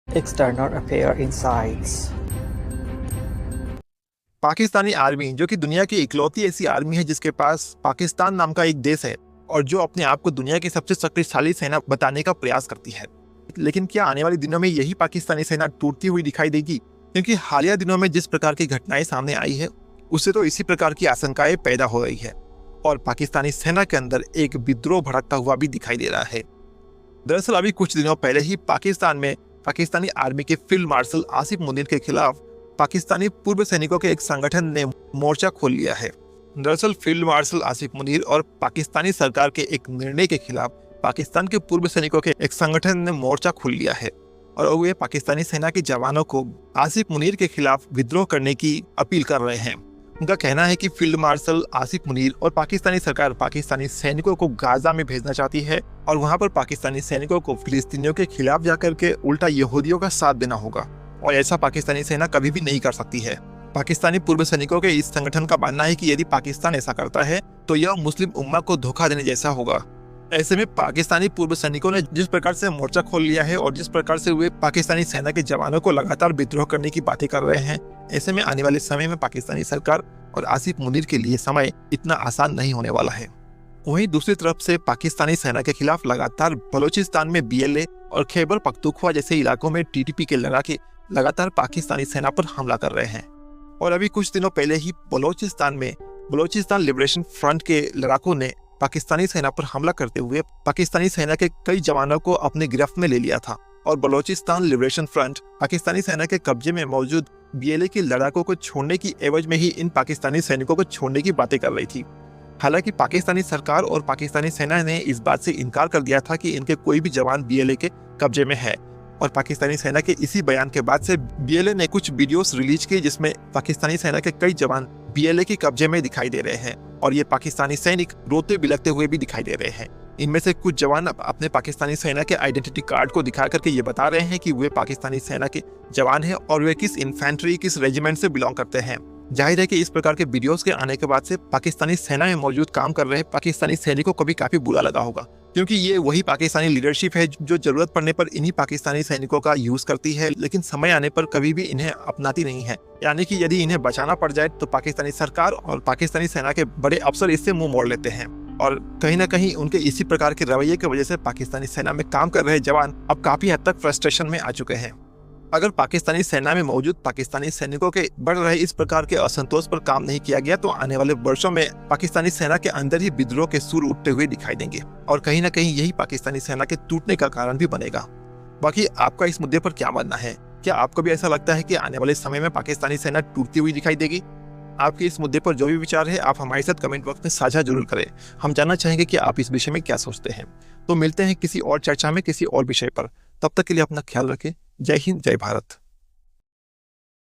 External Affair Insights। Pakistani army जो कि दुनिया की इकलौती ऐसी आर्मी है जिसके पास पाकिस्तान नाम का एक देश है और जो अपने आप को दुनिया की सबसे शक्तिशाली सेना बताने का प्रयास करती है। लेकिन क्या आने वाले दिनों में यही पाकिस्तानी सेना टूटती हुई दिखाई देगी? क्योंकि हालिया दिनों में जिस प्रकार की घटनाएं सामने आई है उससे तो इसी प्रकार की आशंकाएं पैदा हो रही है और पाकिस्तानी सेना के अंदर एक विद्रोह भड़कता हुआ भी दिखाई दे रहा है। दरअसल अभी कुछ दिनों पहले ही पाकिस्तान में पाकिस्तानी आर्मी के फील्ड मार्शल आसिफ मुनीर के खिलाफ पाकिस्तानी पूर्व सैनिकों के एक संगठन ने मोर्चा खोल लिया है। दरअसल फील्ड मार्शल आसिफ मुनीर और पाकिस्तानी सरकार के एक निर्णय के खिलाफ पाकिस्तान के पूर्व सैनिकों के एक संगठन ने मोर्चा खोल लिया है और वे पाकिस्तानी सेना के जवानों को आसिफ मुनीर के खिलाफ विद्रोह करने की अपील कर रहे हैं। उनका कहना है कि फील्ड मार्शल आसिफ मुनीर और पाकिस्तानी सरकार पाकिस्तानी सैनिकों को गाजा में भेजना चाहती है और वहां पर पाकिस्तानी सैनिकों को फिलिस्तीनियों के खिलाफ जाकर के उल्टा यहूदियों का साथ देना होगा और ऐसा पाकिस्तानी सेना कभी भी नहीं कर सकती है। पाकिस्तानी पूर्व सैनिकों के इस संगठन का मानना है कि यदि पाकिस्तान ऐसा करता है तो यह मुस्लिम उम्मा को धोखा देने जैसा होगा। ऐसे में पाकिस्तानी पूर्व सैनिकों ने जिस प्रकार से मोर्चा खोल लिया है और जिस प्रकार से वे पाकिस्तानी सेना के जवानों को लगातार विद्रोह करने की बातें कर रहे हैं, ऐसे में आने वाले समय में पाकिस्तानी सरकार और आसिफ मुनीर के लिए समय इतना आसान नहीं होने वाला है। वहीं दूसरी तरफ से पाकिस्तानी सेना के खिलाफ लगातार बलूचिस्तान में BLA और खैबर पख्तूनख्वा जैसे इलाकों में TTP के लड़ाके लगातार पाकिस्तानी सेना पर हमला कर रहे हैं और अभी कुछ दिनों पहले ही बलूचिस्तान में बलूचिस्तान लिबरेशन फ्रंट के लड़ाकों ने पाकिस्तानी सेना पर हमला करते हुए पाकिस्तानी सेना के कई जवानों को अपने गिरफ्त में ले लिया था और बलूचिस्तान लिबरेशन फ्रंट पाकिस्तानी सेना के कब्जे में मौजूद BLA के लड़ाकों को छोड़ने की एवज में ही इन पाकिस्तानी सैनिकों को छोड़ने की बातें कर रही थी। हालांकि पाकिस्तानी सरकार और पाकिस्तानी सेना ने इस बात से इनकार कर दिया था कि इनके कोई भी जवान BLA के कब्जे में है और पाकिस्तानी सेना के इसी बयान के बाद से BLA ने कुछ वीडियोस रिलीज की जिसमें पाकिस्तानी सेना के कई जवान BLA के कब्जे में दिखाई दे रहे हैं और ये पाकिस्तानी सैनिक रोते बिलखते हुए भी दिखाई दे रहे हैं। इनमें से कुछ जवान अपने पाकिस्तानी सेना के आइडेंटिटी कार्ड को दिखा करके ये बता रहे हैं कि वे पाकिस्तानी सेना के जवान हैं और वे किस इन्फेंट्री किस रेजिमेंट से बिलोंग करते हैं। जाहिर है कि इस प्रकार के वीडियोस के आने के बाद से पाकिस्तानी सेना में मौजूद काम कर रहे पाकिस्तानी सैनिकों को भी काफी बुरा लगा होगा, क्योंकि ये वही पाकिस्तानी लीडरशिप है जो जरूरत पड़ने पर इन्हीं पाकिस्तानी सैनिकों का यूज करती है लेकिन समय आने पर कभी भी इन्हें अपनाती नहीं है। यानी कि यदि इन्हें बचाना पड़ जाए तो पाकिस्तानी सरकार और पाकिस्तानी सेना के बड़े अफसर इससे मुंह मोड़ लेते हैं और कहीं ना कहीं उनके इसी प्रकार के रवैये की वजह से पाकिस्तानी सेना में काम कर रहे जवान अब काफी हद तक फ्रस्ट्रेशन में आ चुके हैं। अगर पाकिस्तानी सेना में मौजूद पाकिस्तानी सैनिकों के बढ़ रहे इस प्रकार के असंतोष पर काम नहीं किया गया तो आने वाले वर्षों में पाकिस्तानी सेना के अंदर ही विद्रोह के सुर उठते हुए दिखाई देंगे और कहीं ना कहीं यही पाकिस्तानी सेना के टूटने का कारण भी बनेगा। बाकी आपका इस मुद्दे पर क्या मानना है? क्या आपको भी ऐसा लगता है कि आने वाले समय में पाकिस्तानी सेना टूटती हुई दिखाई देगी? आपके इस मुद्दे पर जो भी विचार है आप हमारे साथ कमेंट बॉक्स में साझा जरूर करें। हम जानना चाहेंगे कि आप इस विषय में क्या सोचते हैं। तो मिलते हैं किसी और चर्चा में किसी और विषय पर। तब तक के लिए अपना ख्याल रखें। जय हिंद, जय भारत।